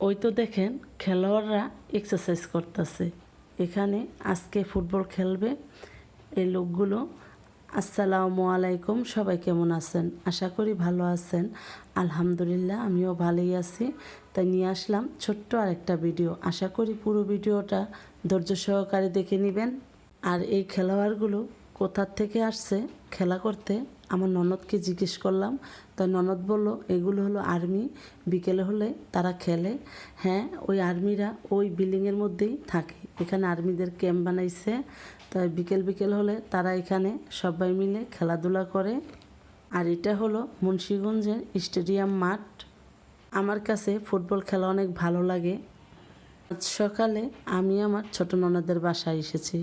ওই তো দেখেন খেলোয়াড়রা এক্সারসাইজ করতেছে। এখানে আজকে ফুটবল খেলবে এই লোকগুলো। আসসালামু আলাইকুম, সবাই কেমন আছেন? আশা করি ভালো আছেন। আলহামদুলিল্লাহ আমিও ভালোই আছি। তাই নিয়ে আসলাম ছোট্ট আরেকটা ভিডিও। আশা করি পুরো ভিডিওটা ধৈর্য সহকারে দেখে নেবেন। আর এই খেলোয়াড়গুলো কোথা থেকে আসছে খেলা করতে আমার ননদকে জিজ্ঞেস করলাম। তাই ননদ বলল এগুলো হলো আর্মি, বিকেলে হলে তারা খেলে। হ্যাঁ, ওই আর্মিরা ওই বিল্ডিংয়ের মধ্যেই থাকে। এখানে আর্মিদের ক্যাম্প বানাইছে। তাই বিকেল বিকেল হলে তারা এখানে সবাই মিলে খেলাধুলা করে। আর এটা হলো মুন্সিগঞ্জের স্টেডিয়াম মাঠ। আমার কাছে ফুটবল খেলা অনেক ভালো লাগে। আজ সকালে আমি আমার ছোট ননদের বাসায় এসেছি।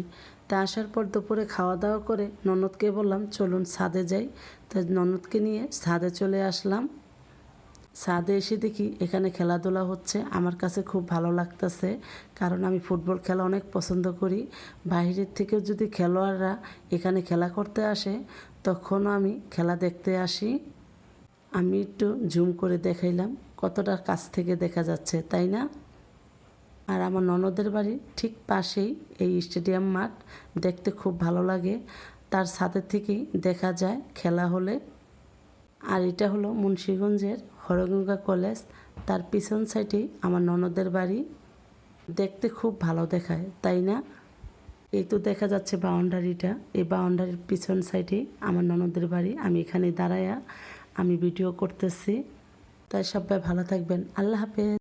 তা আসার পর দুপুরে খাওয়া দাওয়া করে ননদকে বললাম চলুন ছাদে যাই। তাই ননদকে নিয়ে ছাদে চলে আসলাম। ছাদে এসে দেখি এখানে খেলাধুলা হচ্ছে। আমার কাছে খুব ভালো লাগতেছে, কারণ আমি ফুটবল খেলা অনেক পছন্দ করি। বাইরের থেকেও যদি খেলোয়াড়রা এখানে খেলা করতে আসে তখনও আমি খেলা দেখতে আসি। আমি একটু জুম করে দেখাইলাম কতটা কাছ থেকে দেখা যাচ্ছে, তাই না? আর আমার ননদের বাড়ির ঠিক পাশেই এই স্টেডিয়াম মাঠ। দেখতে খুব ভালো লাগে। তার ছাদের থেকেই দেখা যায় খেলা হলে। আর এটা হলো মুন্সিগঞ্জের হরগঙ্গা কলেজ। তার পিছন সাইডেই আমার ননদের বাড়ি। দেখতে খুব ভালো দেখায়, তাই না? এই তো দেখা যাচ্ছে বাউন্ডারিটা। এই বাউন্ডারির পিছন সাইডেই আমার ননদের বাড়ি। আমি এখানে দাঁড়ায়া আমি ভিডিও করতেছি। তাই সবাই ভালো থাকবেন। আল্লাহ হাফেজ।